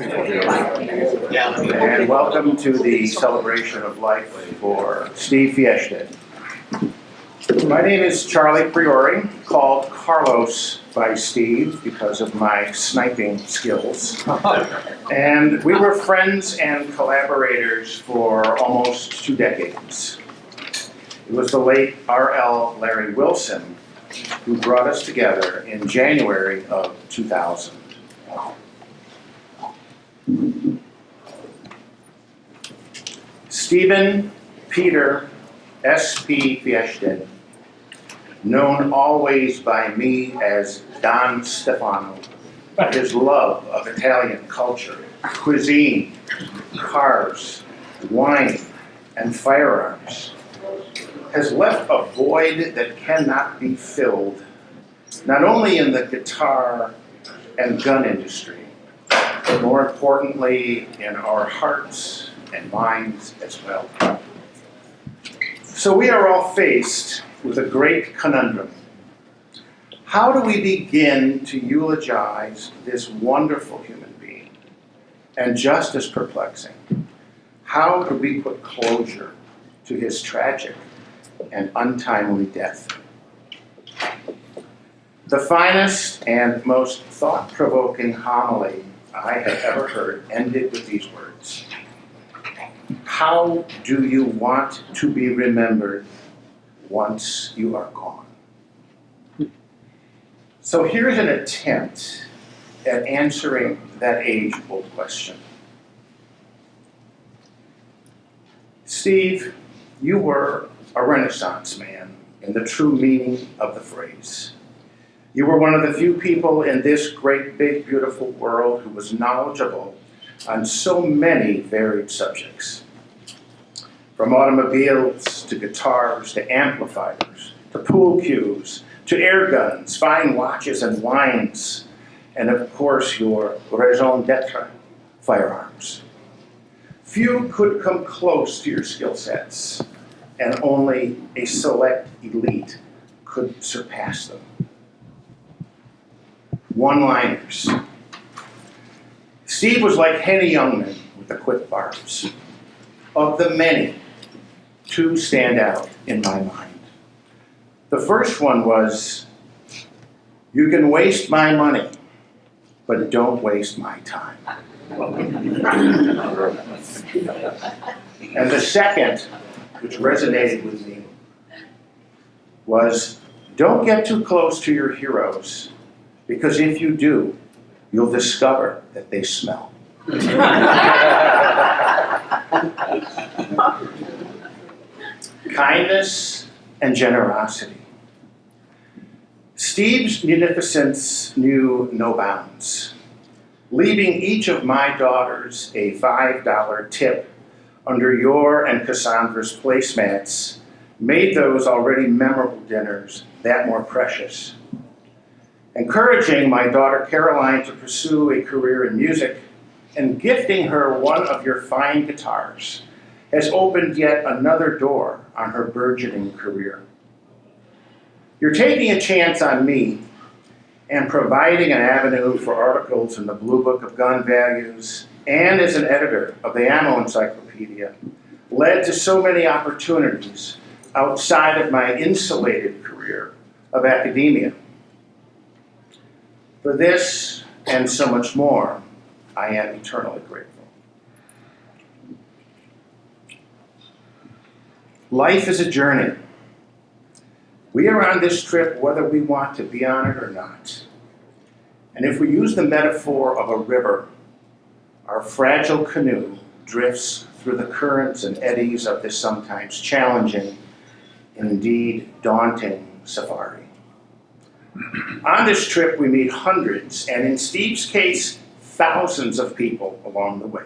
And welcome to the celebration of life for Steve Fjestad. My name is Charlie Priori, called Carlos by Steve because of my sniping skills. And we were friends and collaborators for almost 2 decades. It was the late R.L. Larry Wilson who brought us together in January of 2000. Stephen Peter S.P. Fjestad, known always by me as Don Stefano, his love of Italian culture, cuisine, cars, wine, and firearms, has left a void that cannot be filled, not only in the guitar and gun industry, but more importantly in our hearts and minds as well. So we are all faced with a great conundrum. How do we begin to eulogize this wonderful human being? And just as perplexing, how do we put closure to his tragic and untimely death? The finest and most thought-provoking homily I have ever heard ended with these words: how do you want to be remembered once you are gone? So here's an attempt at answering that age-old question. Steve, you were a Renaissance man in the true meaning of the phrase. You were one of the few people in this great, big, beautiful world who was knowledgeable on so many varied subjects. From automobiles to guitars to amplifiers to pool cues to air guns, fine watches and wines, and of course your raison d'etre, firearms. Few could come close to your skill sets, and only a select elite could surpass them. One-liners. Steve was like Henny Youngman with the quick barbs. Of the many, 2 stand out in my mind. The first one was, you can waste my money, but don't waste my time. And the second, which resonated with me, was, don't get too close to your heroes, because if you do, you'll discover that they smell. Kindness and generosity. Steve's munificence knew no bounds, leaving each of my daughters a $5 tip under your and Cassandra's placemats made those already memorable dinners that more precious. Encouraging my daughter Caroline to pursue a career in music and gifting her one of your fine guitars has opened yet another door on her burgeoning career. You're taking a chance on me and providing an avenue for articles in the Blue Book of Gun Values and as an editor of the Ammo Encyclopedia led to so many opportunities outside of my insulated career of academia. For this and so much more, I am eternally grateful. Life is a journey. We are on this trip whether we want to be on it or not. And if we use the metaphor of a river, our fragile canoe drifts through the currents and eddies of this sometimes challenging, indeed daunting safari. On this trip, we meet hundreds, and in Steve's case, thousands of people along the way.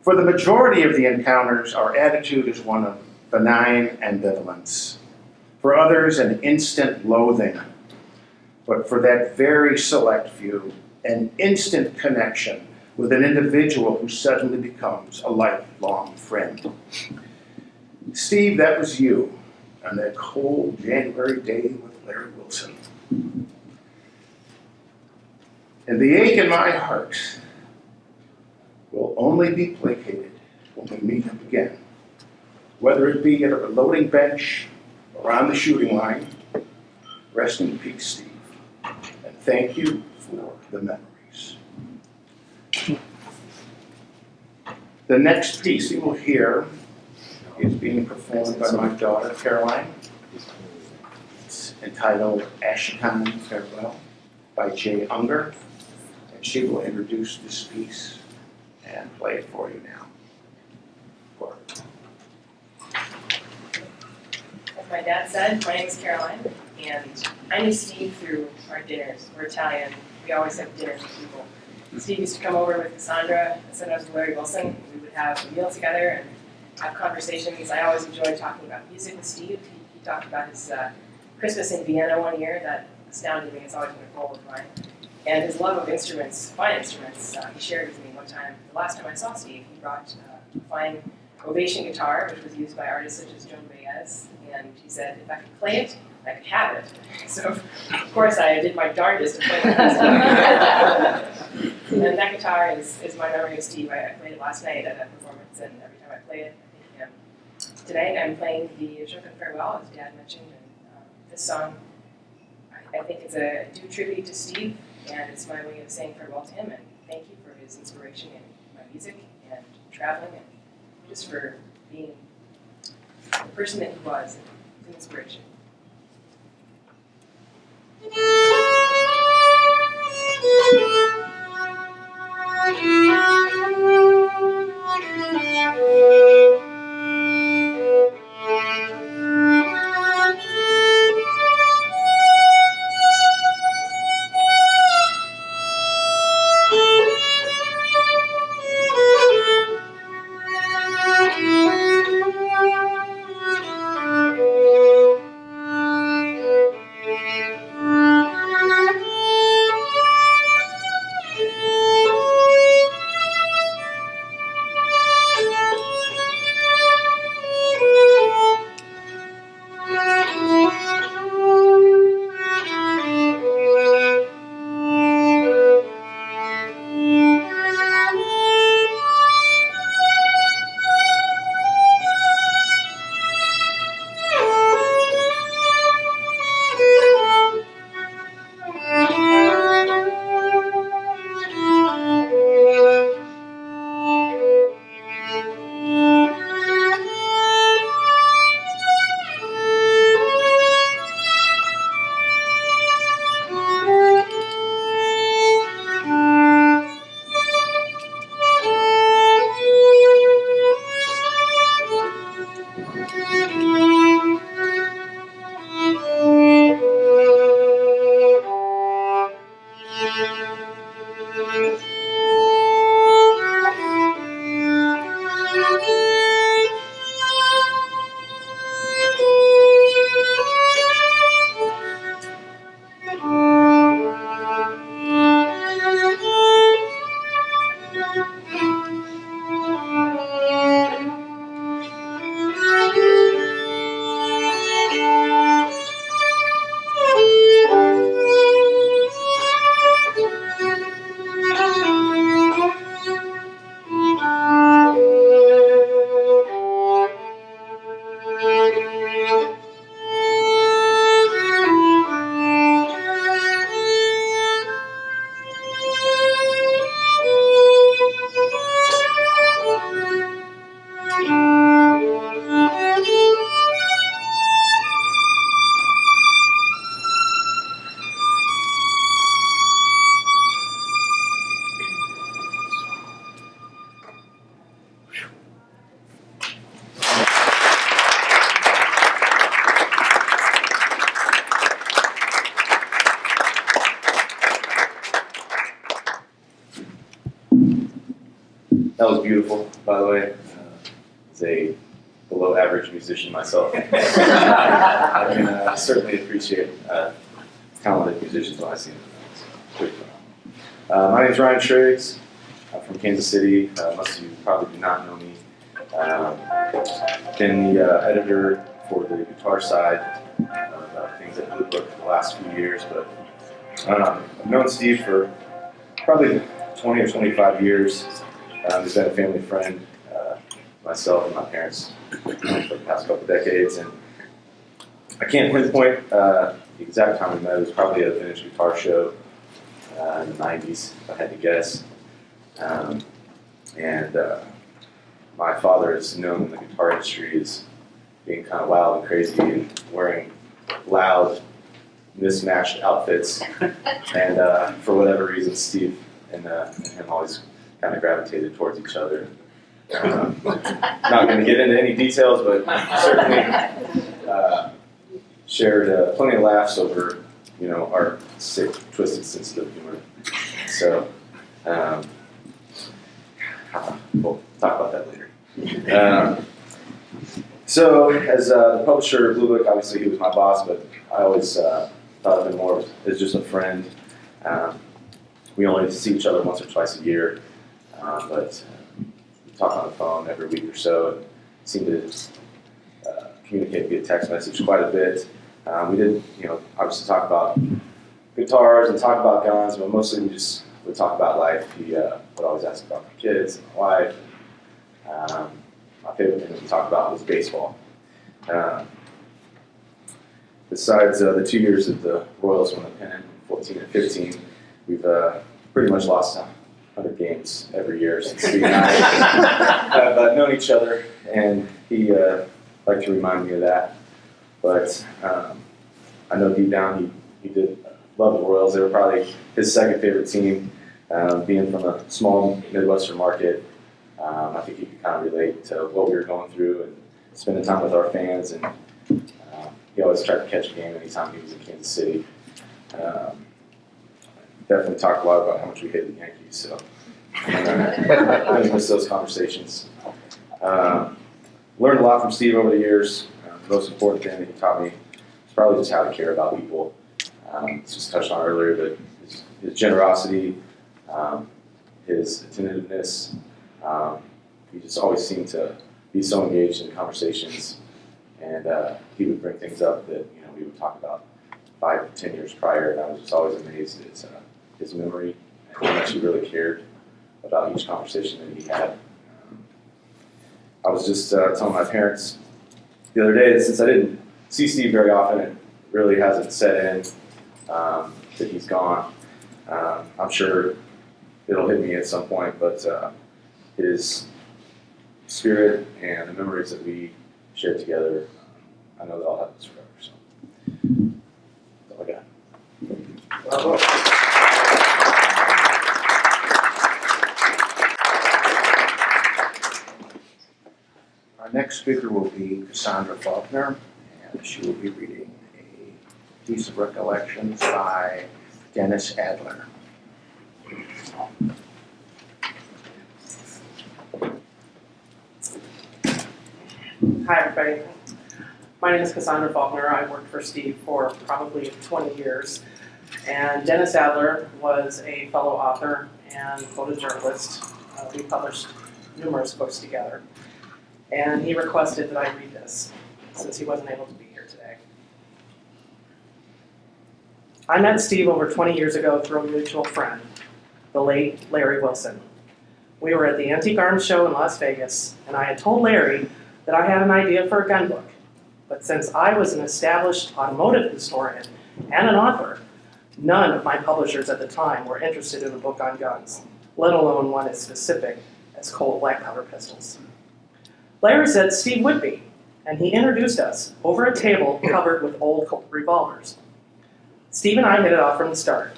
For the majority of the encounters, our attitude is one of benign ambivalence. For others, an instant loathing. But for that very select few, an instant connection with an individual who suddenly becomes a lifelong friend. Steve, that was you on that cold January day with Larry Wilson. And the ache in my heart will only be placated when we meet him again, whether it be at a loading bench or on the shooting line. Rest in peace, Steve, and thank you for the memories. The next piece you will hear is being performed by my daughter, Caroline. It's entitled Ashcan Farewell by Jay Unger, and she will introduce this piece and play it for you now. As my dad said, my name is Caroline, and I knew Steve through our dinners. We're Italian. We always have dinners with people. Steve used to come over with Cassandra, and sometimes with Larry Wilson. We would have a meal together and have conversations. I always enjoyed talking about music with Steve. He talked about his Christmas in Vienna one year. That astounded me. It's always been a goal of mine. And his love of instruments, fine instruments, he shared with me one time. The last time I saw Steve, he brought a fine Ovation guitar, which was used by artists such as Joan Baez. And he said, if I could play it, I could have it. So, of course, I did my darndest to play it. And that guitar is my memory of Steve. I played it last night at a performance, and every time I play it, I think of him. Tonight, I'm playing the Ashcan Farewell, as Dad mentioned. And this song, I think it's a due tribute to Steve, and it's my way of saying farewell to him. And thank you for his inspiration in my music and traveling, and just for being the person that he was, and an inspiration. That was beautiful, by the way. As a below average musician myself, I can certainly appreciate talented musicians when I see them. It's pretty phenomenal. My name is Ryan Triggs. I'm from Kansas City. Most of you probably do not know me. Been the editor for the guitar side of things at Blue Book for the last few years, but I've known Steve for probably 20 or 25 years. He's been a family friend, myself and my parents for the past couple decades, and I can't pinpoint the exact time we met. It was probably at a vintage guitar show in the 90s, if I had to guess. My father is known in the guitar industry as being kind of wild and crazy and wearing loud, mismatched outfits. And for whatever reason, Steve and him always kind of gravitated towards each other. Not going to get into any details, but certainly shared plenty of laughs over, our sick, twisted sense of humor. So we'll talk about that later. So as the publisher of Blue Book, obviously he was my boss, but I always thought of him more as just a friend. We only see each other once or twice a year, but we talk on the phone every week or so and seem to communicate via text message quite a bit. We did, obviously talk about guitars and talk about guns, but mostly we just would talk about life. He would always ask about my kids and my wife. My favorite thing to talk about was baseball. Besides the 2 years that the Royals won the pennant, 14 and 15, we've pretty much lost 100 games every year since Steve and I have known each other, and he liked to remind me of that. But I know deep down he did love the Royals. They were probably his second favorite team, being from a small Midwestern market. I think he could kind of relate to what we were going through and spending time with our fans, and he always tried to catch a game anytime he was in Kansas City. Definitely talked a lot about how much we hated the Yankees, so I miss those conversations. Learned a lot from Steve over the years. The most important thing that he taught me is probably just how to care about people. It's just touched on earlier, but his generosity, his attentiveness. He just always seemed to be so engaged in conversations, and he would bring things up that we would talk about 5 to 10 years prior, and I was just always amazed at his memory and how much he really cared about each conversation that he had. I was just telling my parents the other day that since I didn't see Steve very often, it really hasn't set in that he's gone. I'm sure it'll hit me at some point, but his spirit and the memories that we shared together, I know that I'll have this forever. So that's all I got. Bravo. Our next speaker will be Cassandra Faulkner, and she will be reading a piece of Recollections by Dennis Adler. Hi, everybody. My name is Cassandra Faulkner. I worked for Steve for probably 20 years. And Dennis Adler was a fellow author and photojournalist. We published numerous books together. And he requested that I read this, since he wasn't able to be here today. I met Steve over 20 years ago through a mutual friend, the late Larry Wilson. We were at the Antique Arms Show in Las Vegas, and I had told Larry that I had an idea for a gun book. But since I was an established automotive historian and an author, none of my publishers at the time were interested in a book on guns, let alone one as specific as Colt black powder pistols. Larry said Steve would be, and he introduced us over a table covered with old Colt revolvers. Steve and I hit it off from the start,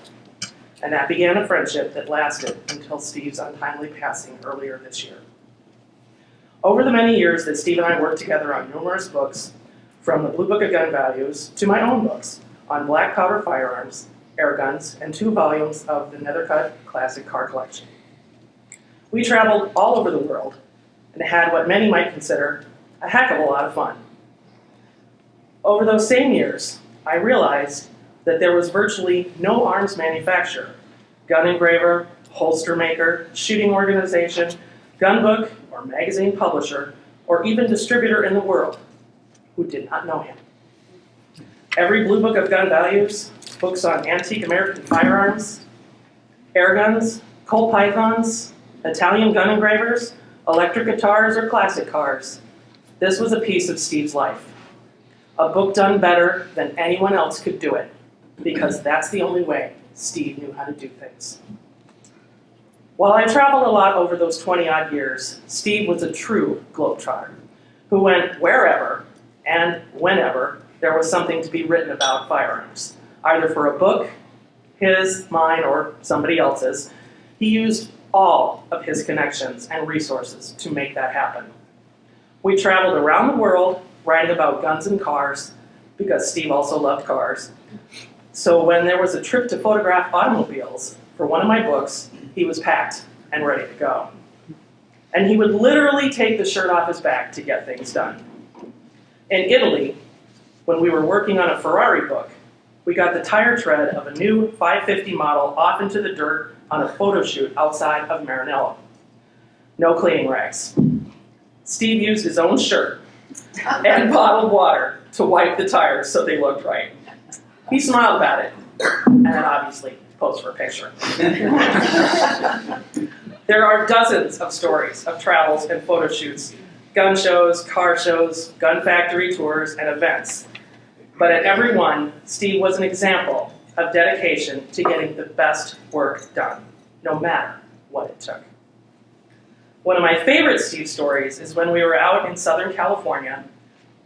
and that began a friendship that lasted until Steve's untimely passing earlier this year. Over the many years that Steve and I worked together on numerous books, from the Blue Book of Gun Values to my own books on black powder firearms, air guns, and 2 volumes of the Nethercut Classic Car Collection. We traveled all over the world and had what many might consider a heck of a lot of fun. Over those same years, I realized that there was virtually no arms manufacturer, gun engraver, holster maker, shooting organization, gun book, or magazine publisher, or even distributor in the world who did not know him. Every Blue Book of Gun Values, books on antique American firearms, air guns, Colt pythons, Italian gun engravers, electric guitars, or classic cars. This was a piece of Steve's life. A book done better than anyone else could do it, because that's the only way Steve knew how to do things. While I traveled a lot over those 20-odd years, Steve was a true globetrotter who went wherever and whenever there was something to be written about firearms, either for a book, his, mine, or somebody else's. He used all of his connections and resources to make that happen. We traveled around the world writing about guns and cars, because Steve also loved cars. So when there was a trip to photograph automobiles for one of my books, he was packed and ready to go. And he would literally take the shirt off his back to get things done. In Italy, when we were working on a Ferrari book, we got the tire tread of a new 550 model off into the dirt on a photo shoot outside of Maranello. No cleaning rags. Steve used his own shirt and bottled water to wipe the tires so they looked right. He smiled about it, and then obviously posed for a picture. There are dozens of stories of travels and photo shoots, gun shows, car shows, gun factory tours, and events. But at every one, Steve was an example of dedication to getting the best work done, no matter what it took. One of my favorite Steve stories is when we were out in Southern California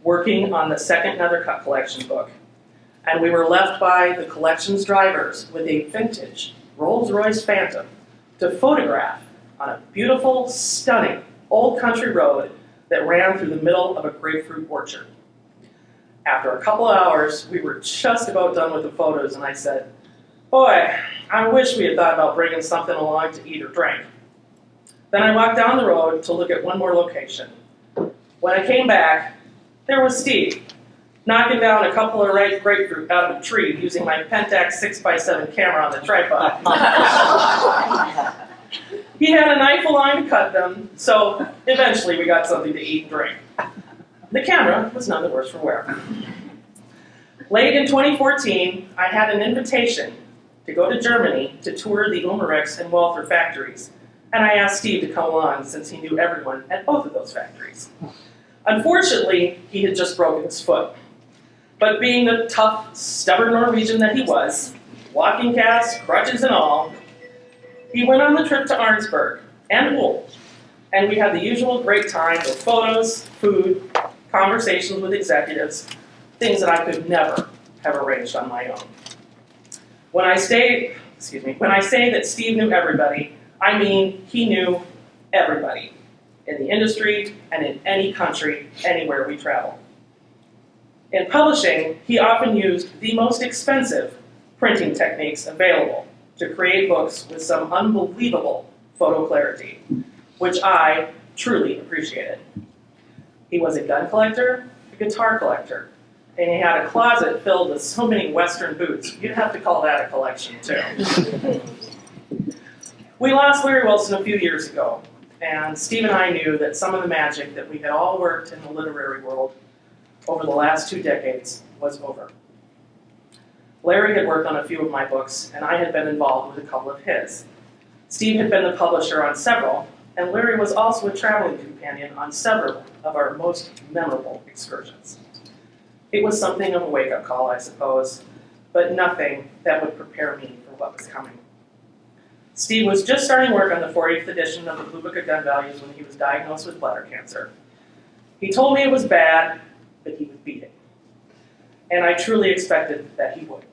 working on the second Nethercutt collection book, and we were left by the collection's drivers with a vintage Rolls-Royce Phantom to photograph on a beautiful, stunning old country road that ran through the middle of a grapefruit orchard. After a couple of hours, we were just about done with the photos, and I said, "Boy, I wish we had thought about bringing something along to eat or drink." Then I walked down the road to look at one more location. When I came back, there was Steve, knocking down a couple of ripe grapefruit out of a tree using my Pentax 6x7 camera on the tripod. He had a knife along to cut them, so eventually we got something to eat and drink. The camera was none the worse for wear. Late in 2014, I had an invitation to go to Germany to tour the Umarex and Walther factories, and I asked Steve to come along since he knew everyone at both of those factories. Unfortunately, he had just broken his foot. But being the tough, stubborn Norwegian that he was, walking cast, crutches and all, he went on the trip to Arnsberg and Ulm, and we had the usual great time with photos, food, conversations with executives, things that I could never have arranged on my own. When I say that Steve knew everybody, I mean he knew everybody in the industry and in any country, anywhere we travel. In publishing, he often used the most expensive printing techniques available to create books with some unbelievable photo clarity, which I truly appreciated. He was a gun collector, a guitar collector, and he had a closet filled with so many Western boots. You'd have to call that a collection, too. We lost Larry Wilson a few years ago, and Steve and I knew that some of the magic that we had all worked in the literary world over the last 2 decades was over. Larry had worked on a few of my books, and I had been involved with a couple of his. Steve had been the publisher on several, and Larry was also a traveling companion on several of our most memorable excursions. It was something of a wake-up call, I suppose, but nothing that would prepare me for what was coming. Steve was just starting work on the 40th edition of the Blue Book of Gun Values when he was diagnosed with bladder cancer. He told me it was bad, but he would beat it. And I truly expected that he would.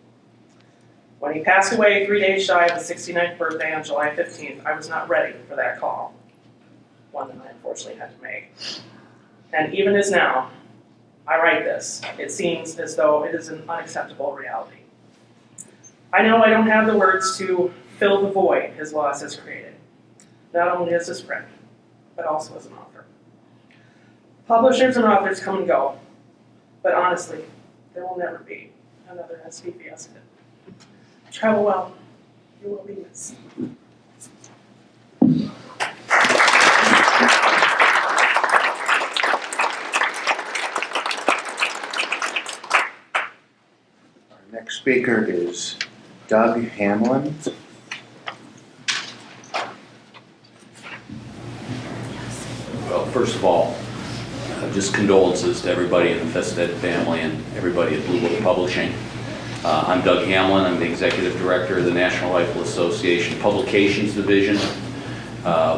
When he passed away 3 days shy of his 69th birthday on July 15th, I was not ready for that call, one that I unfortunately had to make. And even as now, I write this, it seems as though it is an unacceptable reality. I know I don't have the words to fill the void his loss has created, not only as his friend, but also as an author. Publishers and authors come and go, but honestly, there will never be another S.V. Fjestad. Travel well, you will be missed. Our next speaker is Doug Hamlin. First of all, just condolences to everybody in the Fjestad family and everybody at Blue Book Publishing. I'm Doug Hamlin. I'm the Executive Director of the National Rifle Association Publications Division.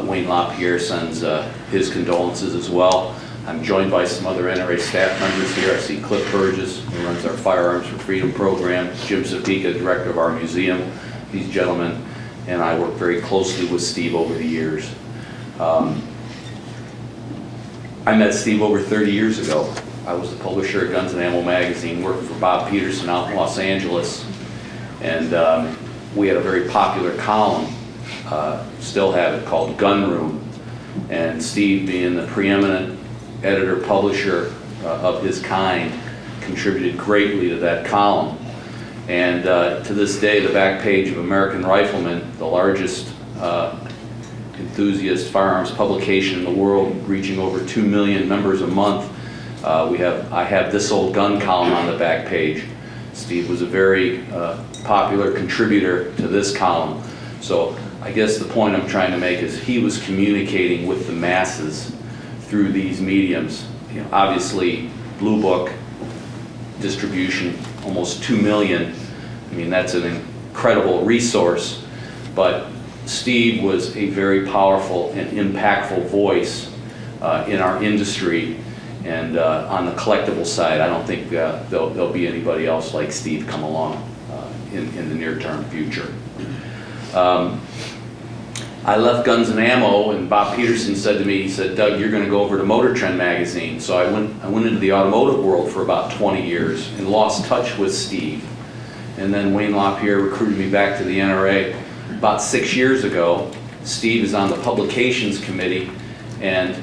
Wayne LaPierre sends his condolences as well. I'm joined by some other NRA staff members here. I see Cliff Burgess, who runs our Firearms for Freedom program, Jim Sapika, Director of our museum. These gentlemen and I work very closely with Steve over the years. I met Steve over 30 years ago. I was the publisher of Guns and Ammo magazine, working for Bob Peterson out in Los Angeles. And we had a very popular column, still have it, called Gun Room. And Steve, being the preeminent editor-publisher of his kind, contributed greatly to that column. And to this day, the back page of American Rifleman, the largest enthusiast firearms publication in the world, reaching over 2 million members a month, I have This Old Gun column on the back page. Steve was a very popular contributor to this column. So I guess the point I'm trying to make is he was communicating with the masses through these mediums. You know, obviously, Blue Book distribution, almost 2 million. I mean, that's an incredible resource, but Steve was a very powerful and impactful voice in our industry, and on the collectible side, I don't think there'll be anybody else like Steve come along in the near-term future. I left Guns and Ammo, and Bob Peterson said to me, he said, "Doug, you're going to go over to Motor Trend magazine." So I went into the automotive world for about 20 years and lost touch with Steve. And then Wayne LaPierre recruited me back to the NRA about 6 years ago. Steve is on the publications committee, and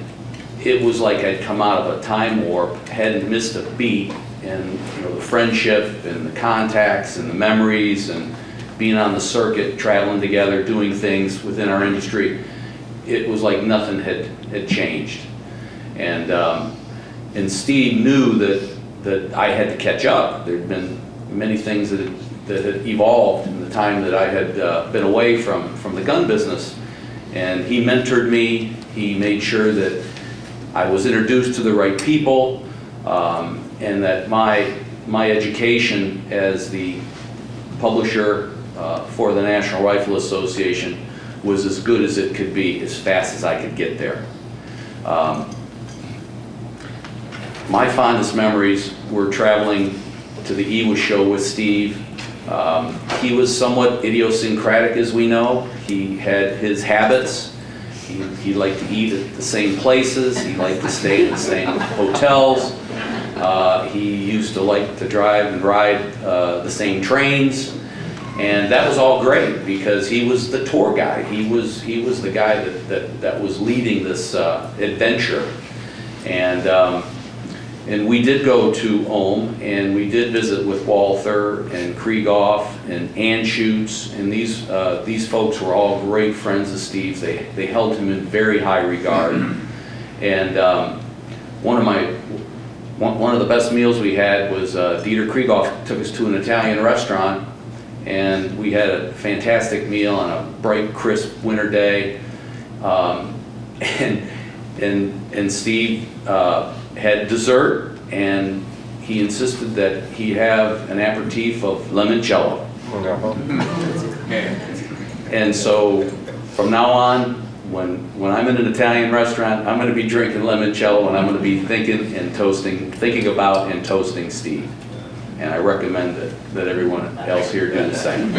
it was like I'd come out of a time warp, hadn't missed a beat, and you know, the friendship and the contacts and the memories and being on the circuit, traveling together, doing things within our industry, it was like nothing had changed. And Steve knew that I had to catch up. There'd been many things that had evolved in the time that I had been away from the gun business. And he mentored me. He made sure that I was introduced to the right people, and that my education as the publisher for the National Rifle Association was as good as it could be, as fast as I could get there. My fondest memories were traveling to the EWA show with Steve. He was somewhat idiosyncratic, as we know. He had his habits. He liked to eat at the same places. He liked to stay in the same hotels. He used to like to drive and ride the same trains. And that was all great because he was the tour guide. He was the guy that was leading this adventure. And we did go to Ulm, and we did visit with Walther and Krieghoff and Anschutz, and these folks were all great friends of Steve's. They held him in very high regard. And one of the best meals we had was Dieter Krieghoff took us to an Italian restaurant, and we had a fantastic meal on a bright, crisp winter day. And Steve had dessert, and he insisted that he have an aperitif of limoncello. And so from now on, when I'm in an Italian restaurant, I'm going to be drinking limoncello, and I'm going to be thinking about and toasting Steve. And I recommend that everyone else here do the same.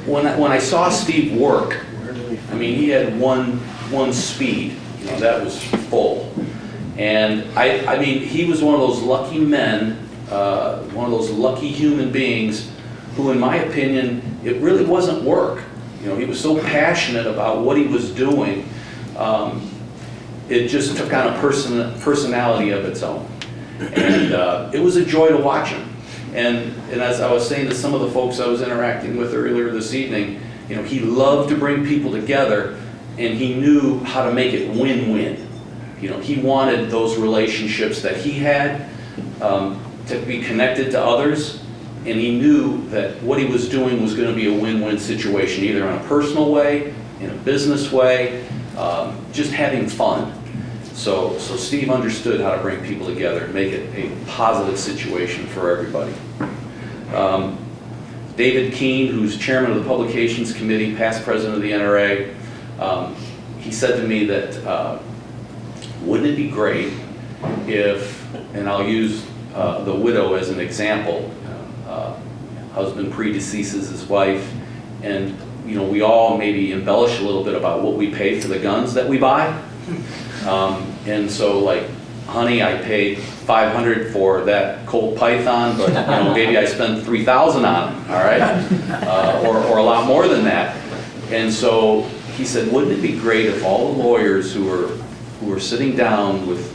When I saw Steve work, I mean, he had one speed, you know, that was full. And I mean, he was one of those lucky men, one of those lucky human beings who, in my opinion, it really wasn't work. You know, he was so passionate about what he was doing, it just took on a personality of its own. And it was a joy to watch him. And as I was saying to some of the folks I was interacting with earlier this evening, you know, he loved to bring people together, and he knew how to make it win-win. You know, he wanted those relationships that he had to be connected to others, and he knew that what he was doing was going to be a win-win situation, either in a personal way, in a business way, just having fun. So Steve understood how to bring people together and make it a positive situation for everybody. David Keene, who's chairman of the Publications Committee, past president of the NRA, he said to me that, wouldn't it be great if, and I'll use the widow as an example, husband predeceases his wife, and we all maybe embellish a little bit about what we pay for the guns that we buy. And so, like, honey, I paid $500 for that Colt Python, but maybe I spent $3,000 on it, all right, or a lot more than that. And so he said, wouldn't it be great if all the lawyers who were sitting down with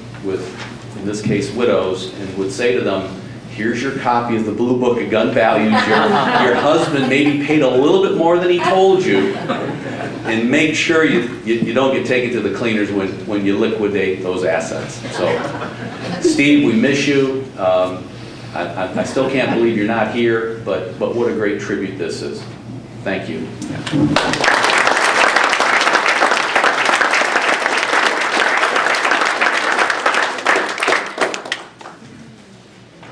in this case widows, and would say to them, here's your copy of the Blue Book of Gun Values. Your husband maybe paid a little bit more than he told you, and make sure you don't get taken to the cleaners when you liquidate those assets. So, Steve, we miss you. I still can't believe you're not here, but what a great tribute this is. Thank you.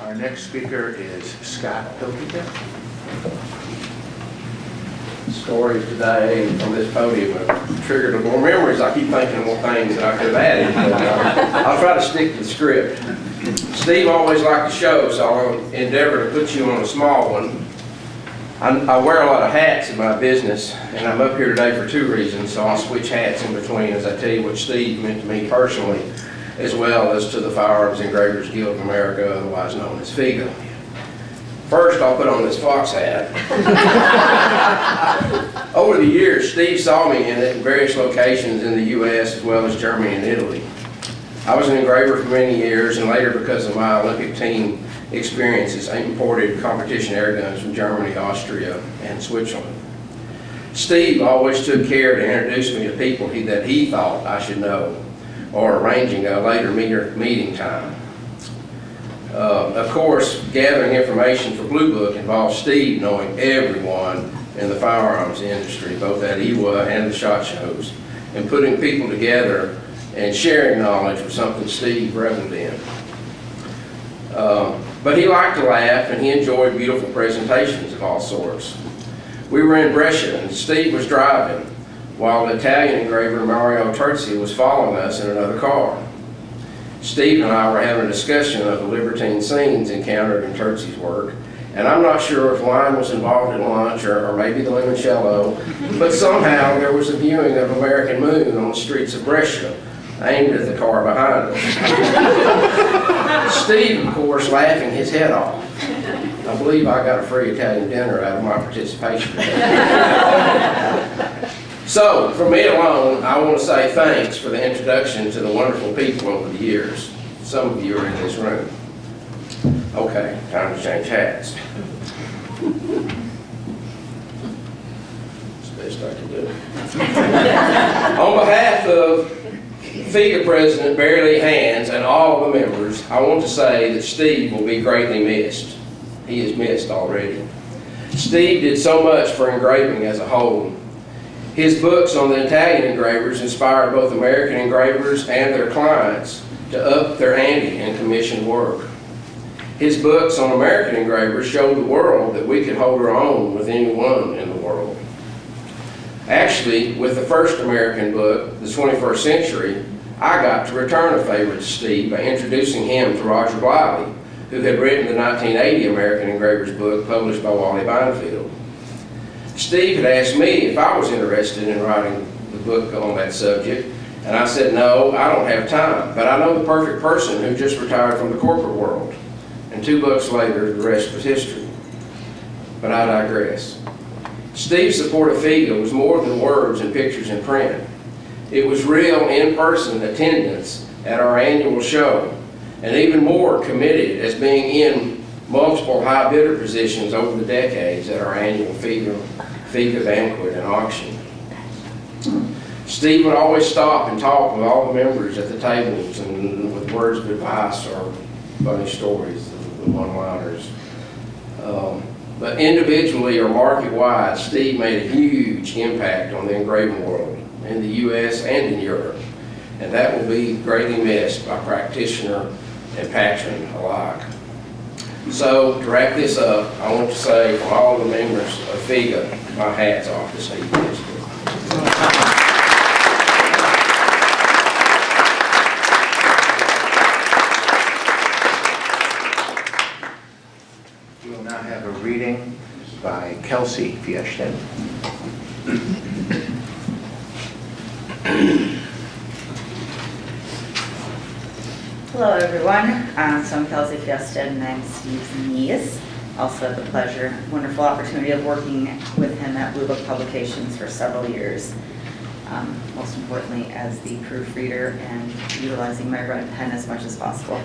Our next speaker is Scott Pilkington. Stories today from this podium have triggered more memories. I keep thinking of more things that I could have added, but I'll try to stick to the script. Steve always liked to show, so I'll endeavor to put you on a small one. I wear a lot of hats in my business, and I'm up here today for two reasons, so I'll switch hats in between as I tell you what Steve meant to me personally, as well as to the Firearms Engravers Guild of America, otherwise known as FIGA. First, I'll put on this fox hat. Over the years, Steve saw me in it in various locations in the U.S. as well as Germany and Italy. I was an engraver for many years, and later, because of my Olympic team experiences, I imported competition air guns from Germany, Austria, and Switzerland. Steve always took care to introduce me to people that he thought I should know, or arranging a later meeting time. Of course, gathering information for Blue Book involves Steve knowing everyone in the firearms industry, both at EWA and the SHOT Shows, and putting people together and sharing knowledge was something Steve reveled in. But he liked to laugh, and he enjoyed beautiful presentations of all sorts. We were in Brescia, and Steve was driving, while the Italian engraver Mario Terzi was following us in another car. Steve and I were having a discussion of the libertine scenes encountered in Terzi's work, and I'm not sure if wine was involved at lunch or maybe the limoncello, but somehow there was a viewing of American Moon on the streets of Brescia, aimed at the car behind us. Steve, of course, laughing his head off. I believe I got a free Italian dinner out of my participation. So, for me alone, I want to say thanks for the introduction to the wonderful people over the years. Some of you are in this room. Okay, time to change hats. It's the best I can do. On behalf of FIGA President Barry Lee Hands and all of the members, I want to say that Steve will be greatly missed. He is missed already. Steve did so much for engraving as a whole. His books on the Italian engravers inspired both American engravers and their clients to up their ante in commissioned work. His books on American engravers showed the world that we could hold our own with anyone in the world. Actually, with the first American book, The 21st Century, I got to return a favor to Steve by introducing him to Roger Bliley, who had written the 1980 American Engravers book published by Wally Beinfield. Steve had asked me if I was interested in writing the book on that subject, and I said, no, I don't have time, but I know the perfect person who just retired from the corporate world. And 2 books later, the rest was history. But I digress. Steve's support of FIGA was more than words and pictures in print. It was real in-person attendance at our annual show, and even more committed as being in multiple high bidder positions over the decades at our annual FIGA banquet and auction. Steve would always stop and talk with all the members at the tables and with words of advice or funny stories, the one-liners. But individually or market-wide, Steve made a huge impact on the engraving world in the U.S. and in Europe. And that will be greatly missed by practitioner and patron alike. So to wrap this up, I want to say from all the members of FIGA, my hat's off to Steve Fjestad. We will now have a reading by Kelsey Fjestad. Hello, everyone. So I'm Kelsey Fjestad, and I'm Steve's niece. Also had the pleasure, wonderful opportunity of working with him at Blue Book Publications for several years. Most importantly, as the proofreader and utilizing my red pen as much as possible.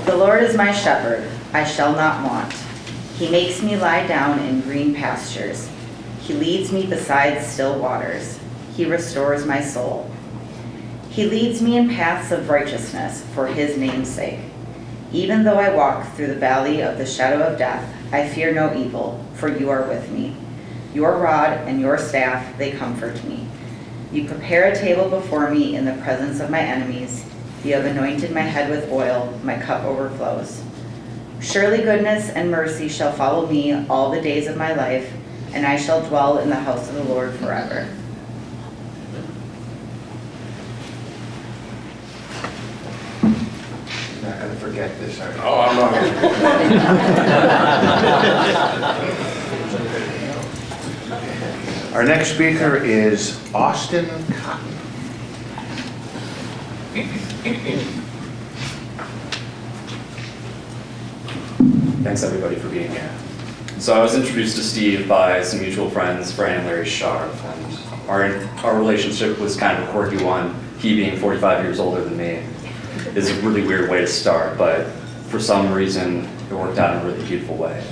The Lord is my shepherd, I shall not want. He makes me lie down in green pastures. He leads me beside still waters. He restores my soul. He leads me in paths of righteousness for his name's sake. Even though I walk through the valley of the shadow of death, I fear no evil, for you are with me. Your rod and your staff, they comfort me. You prepare a table before me in the presence of my enemies. You have anointed my head with oil, my cup overflows. Surely goodness and mercy shall follow me all the days of my life, and I shall dwell in the house of the Lord forever. You're not going to forget this, are you? Oh, I'm not going to. Our next speaker is Austin Cotton. Thanks everybody for being here. So I was introduced to Steve by some mutual friends, Fran and Larry Sharp, and our relationship was kind of a quirky one. He being 45 years older than me is a really weird way to start, but for some reason it worked out in a really beautiful way.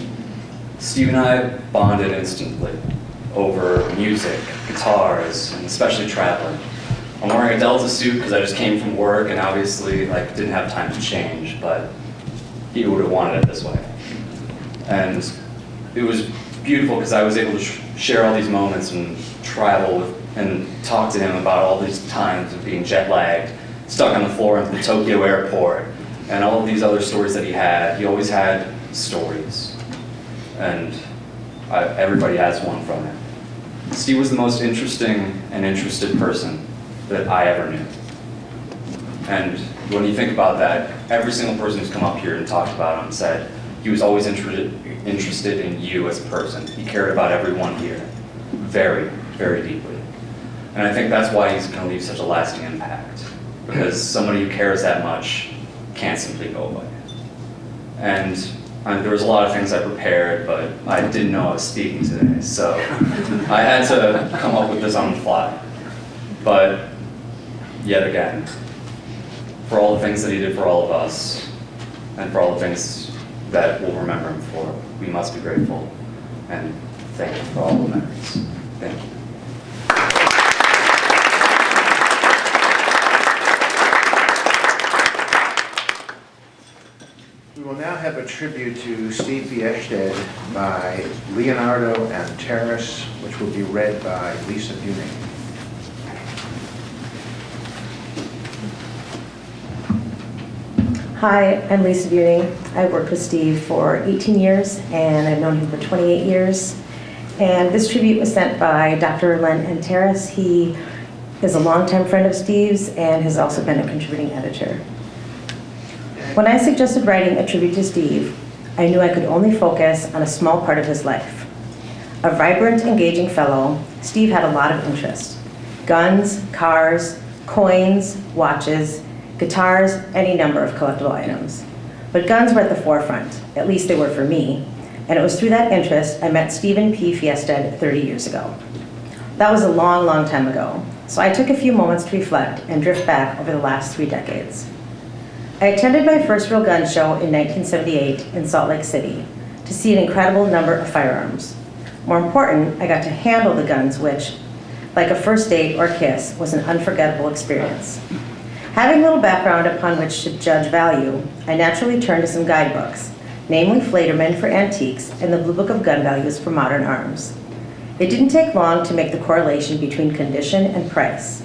Steve and I bonded instantly over music, guitars, and especially traveling. I'm wearing a Delta suit because I just came from work and obviously didn't have time to change, but he would have wanted it this way. And it was beautiful because I was able to share all these moments and travel with, and talk to him about all these times of being jet lagged, stuck on the floor at the Tokyo airport, and all of these other stories that he had. He always had stories, and everybody has one from him. Steve was the most interesting and interested person that I ever knew. And when you think about that, every single person who's come up here and talked about him said he was always interested in you as a person. He cared about everyone here very, very deeply. And I think that's why he's going to leave such a lasting impact, because somebody who cares that much can't simply go away. And there was a lot of things I prepared, but I didn't know I was speaking today, so I had to come up with this on the fly. But yet again, for all the things that he did for all of us, and for all the things that we'll remember him for, we must be grateful and thank you for all the memories. Thank you. We will now have a tribute to Steve Fjestad by Leonardo and Terrace, which will be read by Lisa Buning. Hi, I'm Lisa Buning. I've worked with Steve for 18 years, and I've known him for 28 years. And this tribute was sent by Dr. Len and Terrace. He is a longtime friend of Steve's and has also been a contributing editor. When I suggested writing a tribute to Steve, I knew I could only focus on a small part of his life. A vibrant, engaging fellow, Steve had a lot of interest. Guns, cars, coins, watches, guitars, any number of collectible items. But guns were at the forefront, at least they were for me, and it was through that interest I met Stephen P. Fjestad 30 years ago. That was a long, long time ago, so I took a few moments to reflect and drift back over the last 3 decades. I attended my first real gun show in 1978 in Salt Lake City to see an incredible number of firearms. More important, I got to handle the guns, which, like a first date or kiss, was an unforgettable experience. Having little background upon which to judge value, I naturally turned to some guidebooks namely Flaterman for antiques and the Blue Book of Gun Values for modern arms. It didn't take long to make the correlation between condition and price.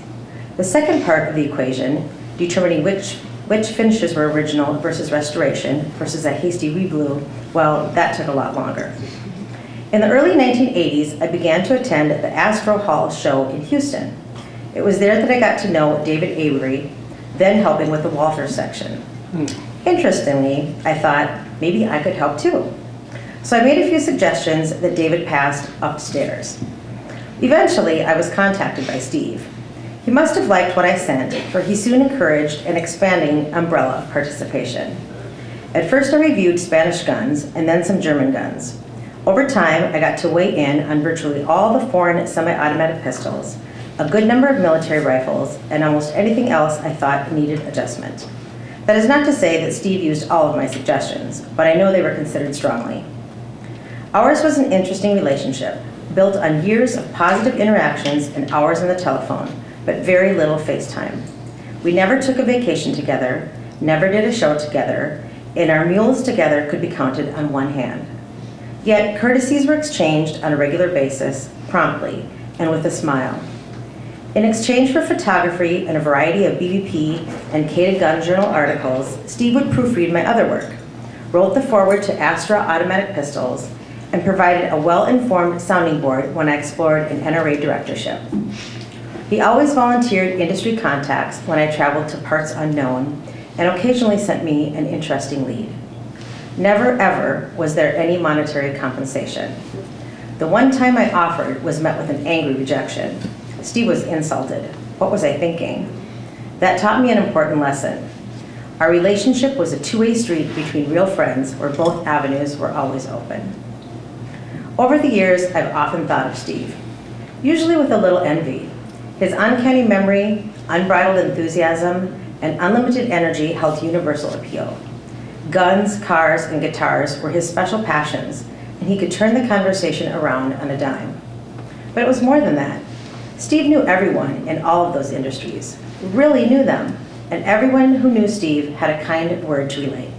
The second part of the equation, determining which finishes were original versus restoration versus a hasty reblue, well, that took a lot longer. In the early 1980s, I began to attend the Astro Hall show in Houston. It was there that I got to know David Avery, then helping with the Walther section. Interestingly, I thought maybe I could help too. So I made a few suggestions that David passed upstairs. Eventually, I was contacted by Steve. He must have liked what I sent, for he soon encouraged an expanding umbrella of participation. At first, I reviewed Spanish guns and then some German guns. Over time, I got to weigh in on virtually all the foreign semi-automatic pistols, a good number of military rifles, and almost anything else I thought needed adjustment. That is not to say that Steve used all of my suggestions, but I know they were considered strongly. Ours was an interesting relationship, built on years of positive interactions and hours on the telephone, but very little FaceTime. We never took a vacation together, never did a show together, and our meals together could be counted on one hand. Yet courtesies were exchanged on a regular basis, promptly, and with a smile. In exchange for photography and a variety of BBP and Cated Gun Journal articles, Steve would proofread my other work, wrote the foreword to Astra automatic pistols, and provided a well-informed sounding board when I explored an NRA directorship. He always volunteered industry contacts when I traveled to parts unknown, and occasionally sent me an interesting lead. Never ever was there any monetary compensation. The one time I offered was met with an angry rejection. Steve was insulted. What was I thinking? That taught me an important lesson. Our relationship was a two-way street between real friends where both avenues were always open. Over the years, I've often thought of Steve, usually with a little envy. His uncanny memory, unbridled enthusiasm, and unlimited energy held universal appeal. Guns, cars, and guitars were his special passions, and he could turn the conversation around on a dime. But it was more than that. Steve knew everyone in all of those industries, really knew them, and everyone who knew Steve had a kind word to relate.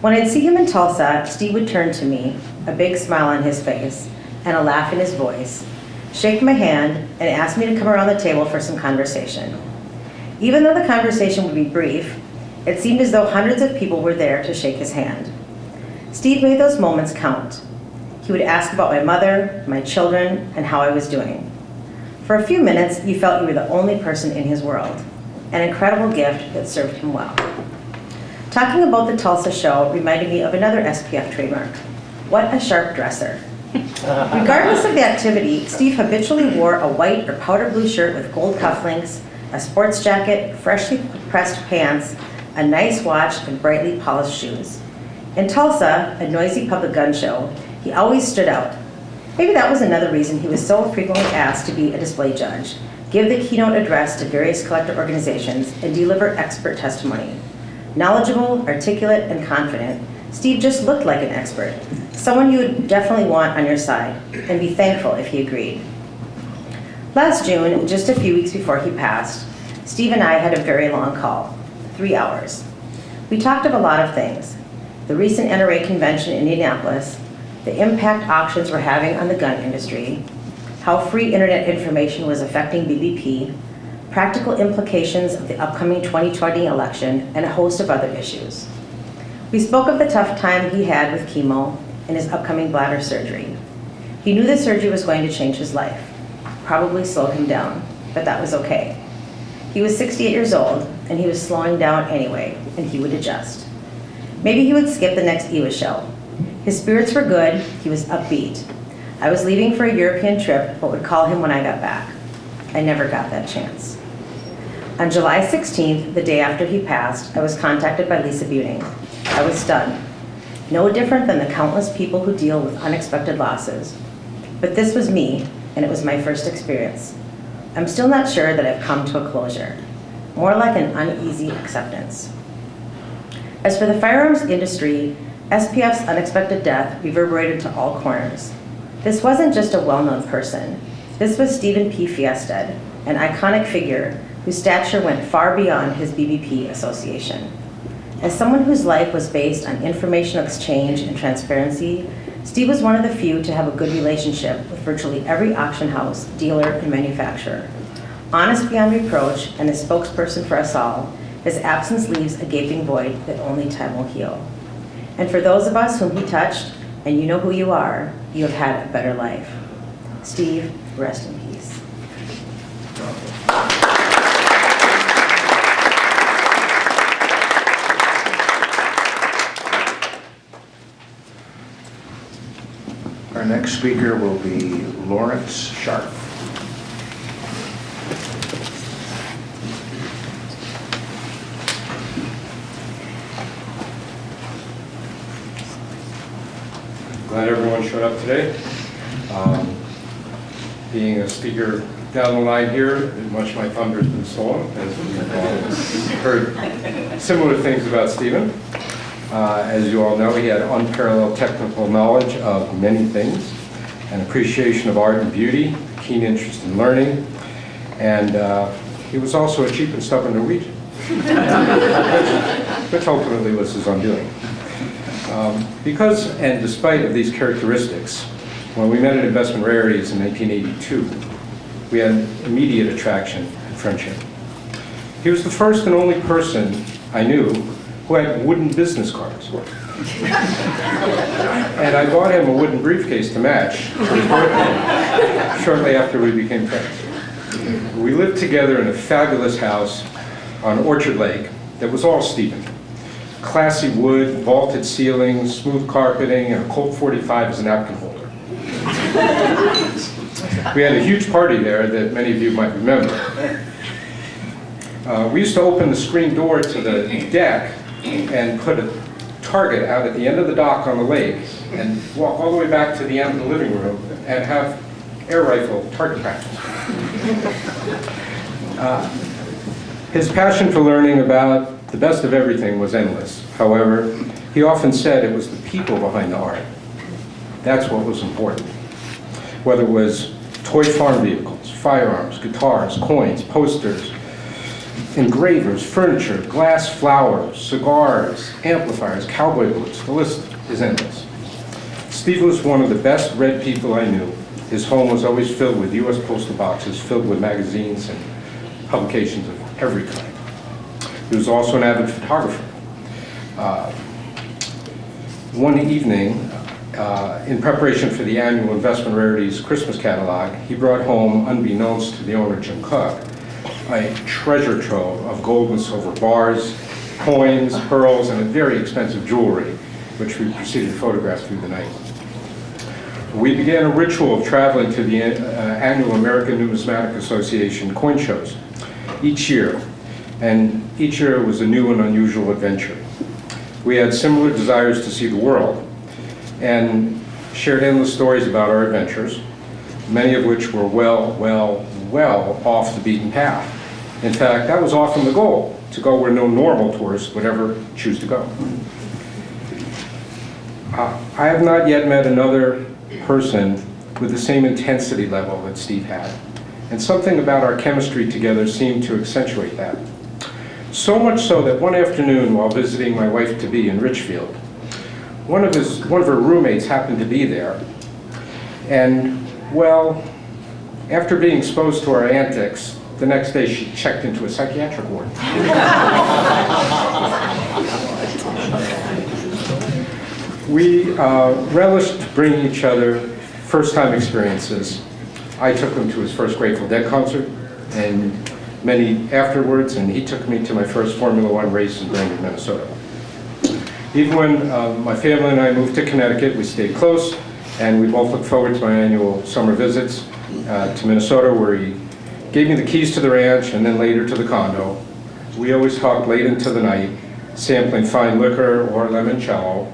When I'd see him in Tulsa, Steve would turn to me, a big smile on his face, and a laugh in his voice, shake my hand, and ask me to come around the table for some conversation. Even though the conversation would be brief, it seemed as though hundreds of people were there to shake his hand. Steve made those moments count. He would ask about my mother, my children, and how I was doing. For a few minutes, you felt you were the only person in his world, an incredible gift that served him well. Talking about the Tulsa show reminded me of another SPF trademark. What a sharp dresser. Regardless of the activity, Steve habitually wore a white or powder blue shirt with gold cufflinks, a sports jacket, freshly pressed pants, a nice watch, and brightly polished shoes. In Tulsa, a noisy public gun show, he always stood out. Maybe that was another reason he was so frequently asked to be a display judge, give the keynote address to various collector organizations, and deliver expert testimony. Knowledgeable, articulate, and confident, Steve just looked like an expert, someone you would definitely want on your side, and be thankful if he agreed. Last June, just a few weeks before he passed, Steve and I had a very long call, 3 hours. We talked of a lot of things: the recent NRA convention in Indianapolis, the impact auctions were having on the gun industry, how free internet information was affecting BBP, practical implications of the upcoming 2020 election, and a host of other issues. We spoke of the tough time he had with chemo and his upcoming bladder surgery. He knew the surgery was going to change his life, probably slow him down, but that was okay. He was 68 years old, and he was slowing down anyway, and he would adjust. Maybe he would skip the next EWA show. His spirits were good, he was upbeat. I was leaving for a European trip, but would call him when I got back. I never got that chance. On July 16th, the day after he passed, I was contacted by Lisa Buting. I was stunned. No different than the countless people who deal with unexpected losses. But this was me, and it was my first experience. I'm still not sure that I've come to a closure, more like an uneasy acceptance. As for the firearms industry, SPF's unexpected death reverberated to all corners. This wasn't just a well-known person. This was Stephen P. Fjestad, an iconic figure whose stature went far beyond his BBP association. As someone whose life was based on information exchange and transparency, Steve was one of the few to have a good relationship with virtually every auction house, dealer, and manufacturer. Honest beyond reproach and a spokesperson for us all, his absence leaves a gaping void that only time will heal. And for those of us whom he touched, and you know who you are, you have had a better life. Steve, rest in peace. Our next speaker will be Lawrence Sharp. Glad everyone showed up today. Being a speaker down the line here, much of my thunder has been stolen, as we've all heard similar things about Stephen. As you all know, he had unparalleled technical knowledge of many things, an appreciation of art and beauty, a keen interest in learning, and he was also a cheap and stubborn Norwegian, which ultimately was his undoing. Because and despite of these characteristics, when we met at Investment Rarities in 1982, we had an immediate attraction and friendship. He was the first and only person I knew who had wooden business cards. And I bought him a wooden briefcase to match for his birthday shortly after we became friends. We lived together in a fabulous house on Orchard Lake that was all Stephen. Classy wood, vaulted ceilings, smooth carpeting, and a Colt 45 as a napkin holder. We had a huge party there that many of you might remember. We used to open the screen door to the deck and put a target out at the end of the dock on the lake and walk all the way back to the end of the living room and have air rifle target practice. His passion for learning about the best of everything was endless. However, he often said it was the people behind the art. That's what was important. Whether it was toy farm vehicles, firearms, guitars, coins, posters, engravers, furniture, glass flowers, cigars, amplifiers, cowboy boots, the list is endless. Steve was one of the best read people I knew. His home was always filled with U.S. postal boxes, filled with magazines and publications of every kind. He was also an avid photographer. One evening, in preparation for the annual Investment Rarities Christmas catalog, he brought home, unbeknownst to the owner, Jim Cook, a treasure trove of gold and silver bars, coins, pearls, and a very expensive jewelry, which we proceeded to photograph through the night. We began a ritual of traveling to the annual American Numismatic Association coin shows each year, and each year was a new and unusual adventure. We had similar desires to see the world, and shared endless stories about our adventures, many of which were well off the beaten path. In fact, that was often the goal, to go where no normal tourist would ever choose to go. I have not yet met another person with the same intensity level that Steve had, and something about our chemistry together seemed to accentuate that. So much so that one afternoon while visiting my wife-to-be in Richfield, one of her roommates happened to be there, and well, after being exposed to our antics, the next day she checked into a psychiatric ward. We relished bringing each other first-time experiences. I took him to his first Grateful Dead concert, and many afterwards, and he took me to my first Formula One race in Brainerd, Minnesota. Even when my family and I moved to Connecticut, we stayed close, and we both looked forward to my annual summer visits to Minnesota, where he gave me the keys to the ranch and then later to the condo. We always talked late into the night, sampling fine liquor or limoncello.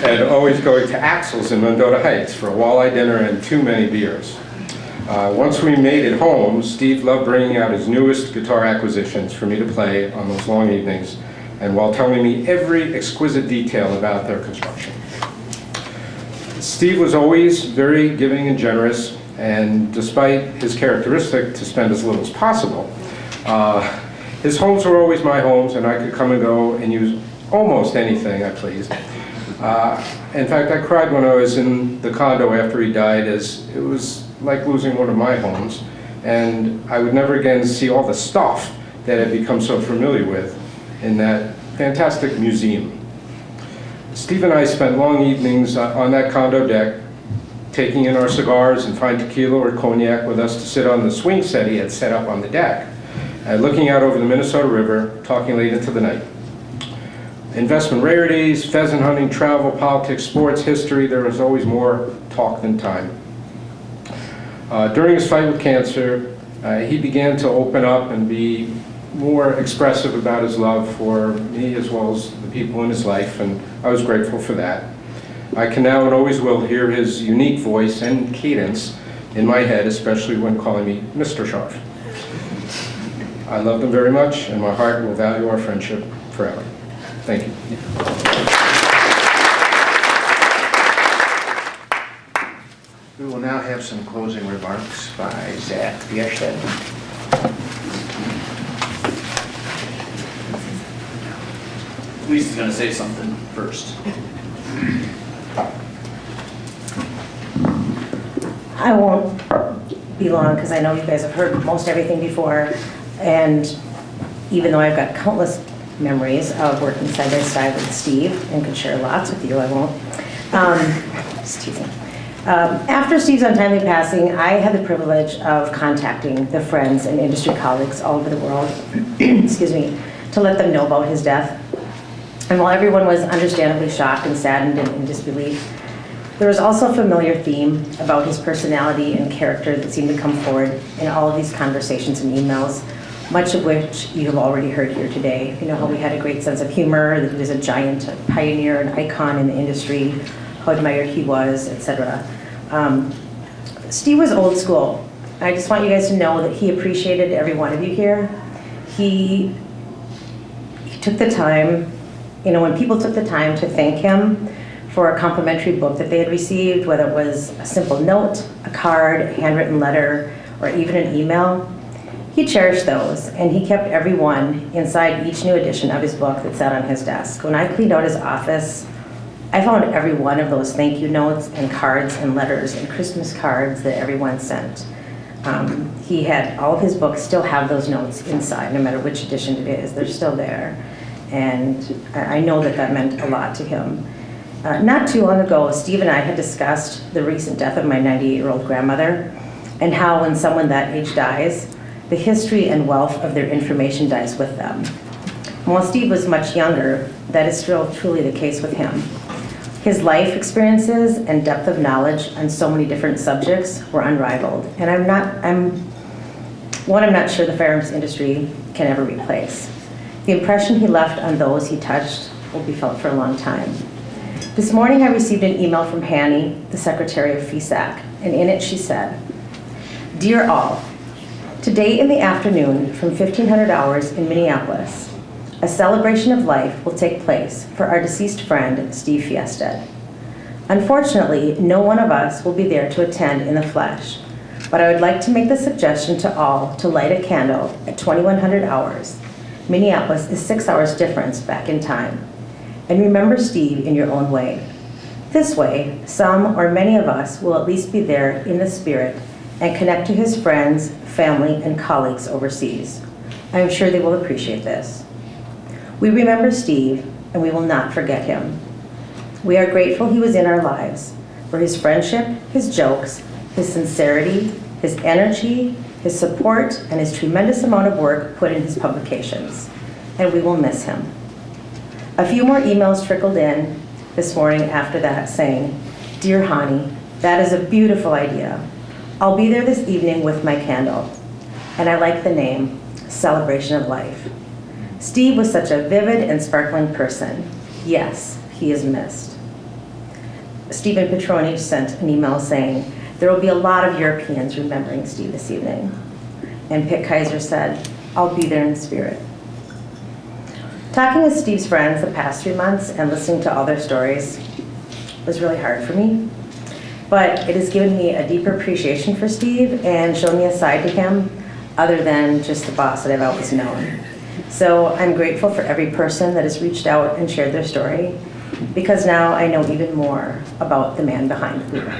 And always going to Axel's in Mendota Heights for a walleye dinner and too many beers. Once we made it home, Steve loved bringing out his newest guitar acquisitions for me to play on those long evenings, and while telling me every exquisite detail about their construction. Steve was always very giving and generous, And despite his characteristic to spend as little as possible, his homes were always my homes, and I could come and go and use almost anything I pleased. In fact, I cried when I was in the condo after he died, as it was like losing one of my homes, and I would never again see all the stuff that I'd become so familiar with in that fantastic museum. Steve and I spent long evenings on that condo deck, taking in our cigars and fine tequila or cognac with us to sit on the swing set he had set up on the deck, looking out over the Minnesota River, talking late into the night. Investment rarities, pheasant hunting, travel, politics, sports, history, there was always more talk than time. During his fight with cancer, he began to open up and be more expressive about his love for me as well as the people in his life, and I was grateful for that. I can now and always will hear his unique voice and cadence in my head, especially when calling me Mr. Scharf. I love him very much, and my heart will value our friendship forever. Thank you. We will now have some closing remarks by Zach Fjestad. Lisa's going to say something first. I won't be long because I know you guys have heard most everything before, and even though I've got countless memories of working side by side with Steve and could share lots with you, I won't. Just teasing. After Steve's untimely passing, I had the privilege of contacting the friends and industry colleagues all over the world, excuse me, to let them know about his death. And while everyone was understandably shocked and saddened and in disbelief, there was also a familiar theme about his personality and character that seemed to come forward in all of these conversations and emails, much of which you have already heard here today. You know how we had a great sense of humor, that he was a giant, a pioneer, an icon in the industry, how admired he was, etc. Steve was old school. I just want you guys to know that he appreciated every one of you here. He took the time, you know, when people took the time to thank him for a complimentary book that they had received, whether it was a simple note, a card, a handwritten letter, or even an email, he cherished those, and he kept every one inside each new edition of his book that sat on his desk. When I cleaned out his office, I found every one of those thank you notes and cards and letters and Christmas cards that everyone sent. He had all of his books still have those notes inside, no matter which edition it is, they're still there. And I know that that meant a lot to him. Not too long ago, Steve and I had discussed the recent death of my 98-year-old grandmother and how when someone that age dies, the history and wealth of their information dies with them. And while Steve was much younger, that is still truly the case with him. His life experiences and depth of knowledge on so many different subjects were unrivaled. And I'm not sure the firearms industry can ever replace. The impression he left on those he touched will be felt for a long time. This morning I received an email from Hanny, the secretary of Fjestad, and in it she said, "Dear all, today in the afternoon from 1500 hours in Minneapolis, a celebration of life will take place for our deceased friend, Steve Fjestad. Unfortunately, no one of us will be there to attend in the flesh, but I would like to make the suggestion to all to light a candle at 2100 hours. Minneapolis is 6 hours difference back in time. And remember Steve in your own way. This way, some or many of us will at least be there in the spirit and connect to his friends, family, and colleagues overseas. I am sure they will appreciate this. We remember Steve, and we will not forget him. We are grateful he was in our lives for his friendship, his jokes, his sincerity, his energy, his support, and his tremendous amount of work put in his publications. And we will miss him." A few more emails trickled in this morning after that saying, "Dear Hani, that is a beautiful idea. I'll be there this evening with my candle." And I like the name, Celebration of Life. Steve was such a vivid and sparkling person. Yes, he is missed. Stephen Petroni sent an email saying, "There will be a lot of Europeans remembering Steve this evening." And Pitt Kaiser said, "I'll be there in spirit." Talking with Steve's friends the past 3 months and listening to all their stories was really hard for me. but it has given me a deeper appreciation for Steve and shown me a side to him other than just the boss that I've always known. So I'm grateful for every person that has reached out and shared their story, because now I know even more about the man behind the blue book.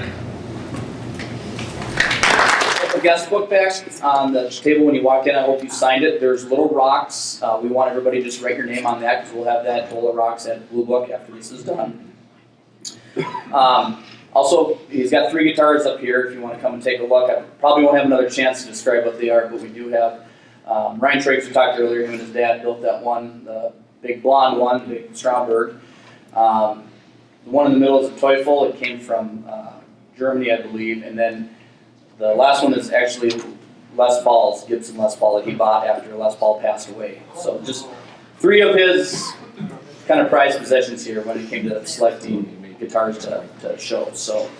The guest book back on the table when you walk in, I hope you signed it. There's little rocks. We want everybody to just write your name on that, because we'll have that bowl of rocks at Blue Book after this is done. Also, he's got 3 guitars up here if you want to come and take a look. I probably won't have another chance to describe what they are, but we do have Ryan Triggs, we talked earlier, him and his dad built that one, the big blonde one, the big Stromberg. The one in the middle is a Teufel. It came from Germany, I believe, and then the last one is actually Les Paul's, Gibson Les Paul, that he bought after Les Paul passed away. So just 3 of his kind of prized possessions here when it came to selecting guitars to show. So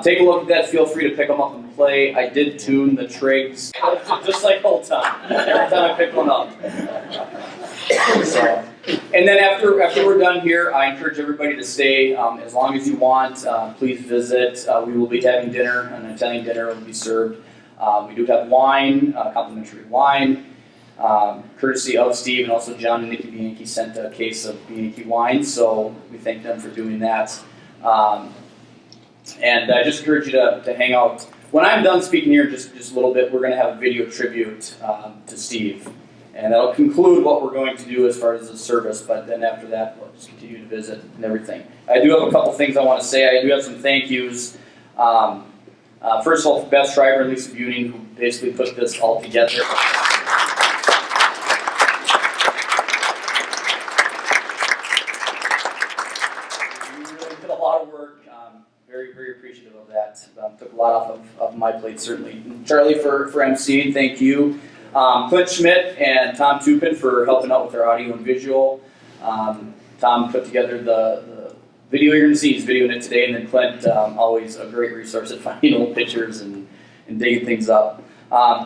take a look at that. Feel free to pick them up and play. I did tune the Triggs, just like old time. Every time I pick one up. So, and then after we're done here, I encourage everybody to stay as long as you want. Please visit. We will be having dinner, an Italian dinner will be served. We do have wine, complimentary wine, courtesy of Steve, and also John and Nikki Bianchi sent a case of Bianchi wine, so we thank them for doing that. And I just encourage you to hang out. When I'm done speaking here, just a little bit, we're going to have a video tribute to Steve. And that'll conclude what we're going to do as far as the service, but then after that, we'll just continue to visit and everything. I do have a couple things I want to say. I do have some thank yous. First of all, Beth Schreiber and Lisa Buning, who basically put this all together. You really did a lot of work. Very, very appreciative of that. Took a lot off of my plate, certainly. And Charlie for emceeing, thank you. Clint Schmidt and Tom Tupin for helping out with our audio and visual. Tom put together the video you're going to see. He's videoing it today, and then Clint, always a great resource at finding old pictures and digging things up.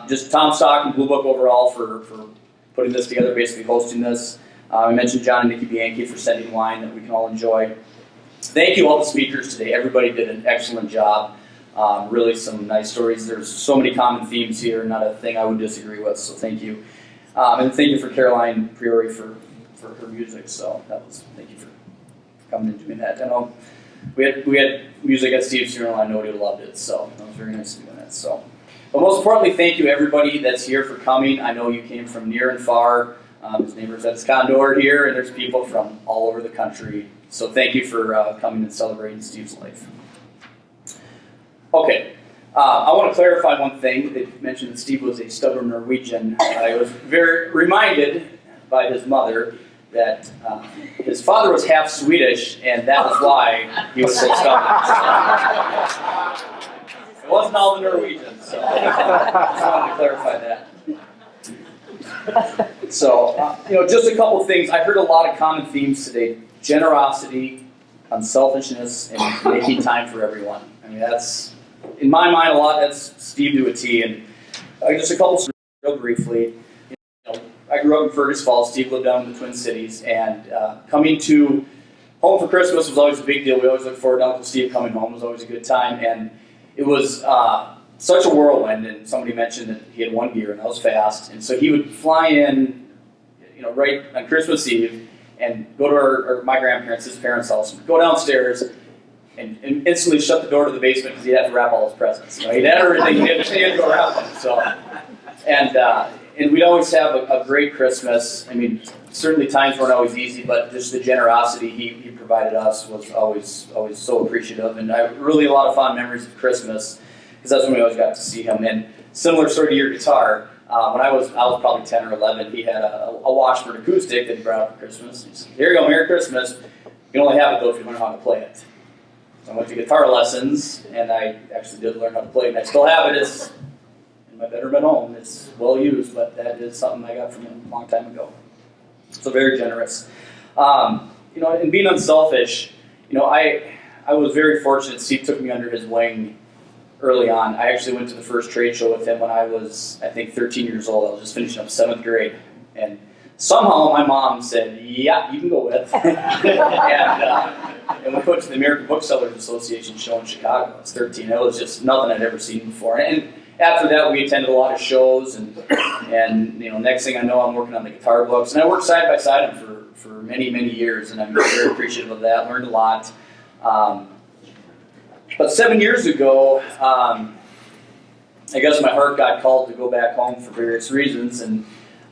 Just Tom Stock and Blue Book overall for putting this together, basically hosting this. I mentioned John and Nikki Bianchi for sending wine that we can all enjoy. Thank you all the speakers today. Everybody did an excellent job. Really some nice stories. There's so many common themes here, not a thing I would disagree with, so thank you. And thank you for Caroline Priori for her music, so thank you for coming and doing that. I know we had music at Steve's funeral, I know he loved it, so that was very nice doing that. So, but most importantly, thank you everybody that's here for coming. I know you came from near and far. His neighbors at his condo here, and there's people from all over the country. So thank you for coming and celebrating Steve's life. Okay, I want to clarify one thing. They mentioned that Steve was a stubborn Norwegian. I was very reminded by his mother that his father was half Swedish, and that was why he was so stubborn. It wasn't all the Norwegians, so I just wanted to clarify that. So, just a couple things. I heard a lot of common themes today. Generosity, unselfishness, and making time for everyone. I mean, that's, in my mind, that's Steve to a T. And just a couple stories real briefly. I grew up in Fergus Falls. Steve lived down in the Twin Cities. And coming to home for Christmas was always a big deal. We always looked forward to Uncle Steve coming home. It was always a good time. And it was such a whirlwind. And somebody mentioned that he had one gear, and that was fast. And so he would fly in, right on Christmas Eve, and go to my grandparents, his parents' house, go downstairs, and instantly shut the door to the basement because he'd have to wrap all his presents. He'd had everything, he had to go wrap them. So, and we'd always have a great Christmas. I mean, certainly times weren't always easy, but just the generosity he provided us was always so appreciative. And I really a lot of fond memories of Christmas because that's when we always got to see him. And similar story to your guitar. When I was probably 10 or 11, he had a Washburn acoustic that he brought up for Christmas. He said, "Here you go, Merry Christmas. You can only have it though if you learn how to play it." So I went to guitar lessons, and I actually did learn how to play it. And I still have it. It's in my bedroom at home. It's well used, but that is something I got from him a long time ago. So very generous. And being unselfish, I was very fortunate. Steve took me under his wing early on. I actually went to the first trade show with him when I was, I think, 13 years old. I was just finishing up 7th grade. And somehow my mom said, yeah, you can go with. And we went to the American Booksellers Association show in Chicago. I was 13. It was just nothing I'd ever seen before. And after that, we attended a lot of shows, and next thing I know, I'm working on the guitar books. And I worked side by side with him for many, many years, and I'm very appreciative of that. Learned a lot. But 7 years ago, I guess my heart got called to go back home for various reasons, and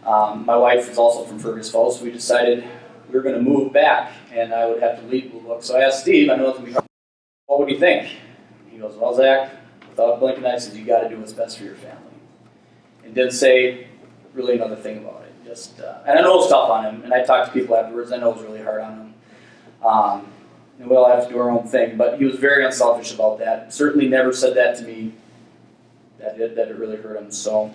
my wife is also from Fergus Falls, so we decided we were going to move back, and I would have to leave Blue Book. So I asked Steve, I know it's going to be hard, what would you think? He goes, well, Zach, without blinking, I said, you got to do what's best for your family. And didn't say really another thing about it. Just, and I know it was tough on him, and I talked to people afterwards, I know it was really hard on him. And we all have to do our own thing, but he was very unselfish about that. Certainly never said that to me, that it really hurt him. So,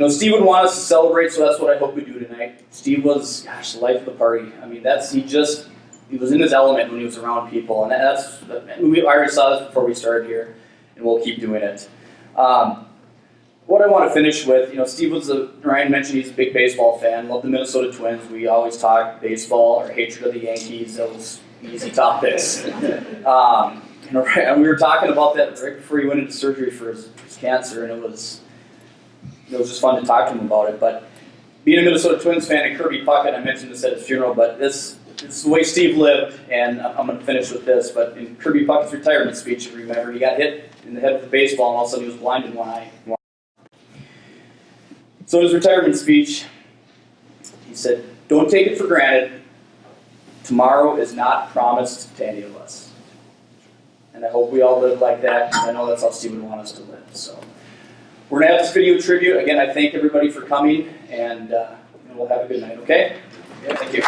Steve would want us to celebrate, so that's what I hope we do tonight. Steve was, the life of the party. I mean, he was in his element when he was around people, and I already saw this before we started here, and we'll keep doing it. What I want to finish with, Steve Ryan mentioned he's a big baseball fan, loved the Minnesota Twins. We always talk baseball, our hatred of the Yankees, those easy topics. And we were talking about that right before he went into surgery for his cancer, and it was just fun to talk to him about it. But being a Minnesota Twins fan and Kirby Puckett, I mentioned this at his funeral, but this is the way Steve lived, and I'm going to finish with this. But in Kirby Puckett's retirement speech, if you remember, he got hit in the head with a baseball, and all of a sudden he was blind in one eye. So in his retirement speech, he said, don't take it for granted. Tomorrow is not promised to any of us. And I hope we all live like that, because I know that's how Steve would want us to live. So we're going to have this video tribute. Again, I thank everybody for coming, and we'll have a good night, okay? Yeah, thank you.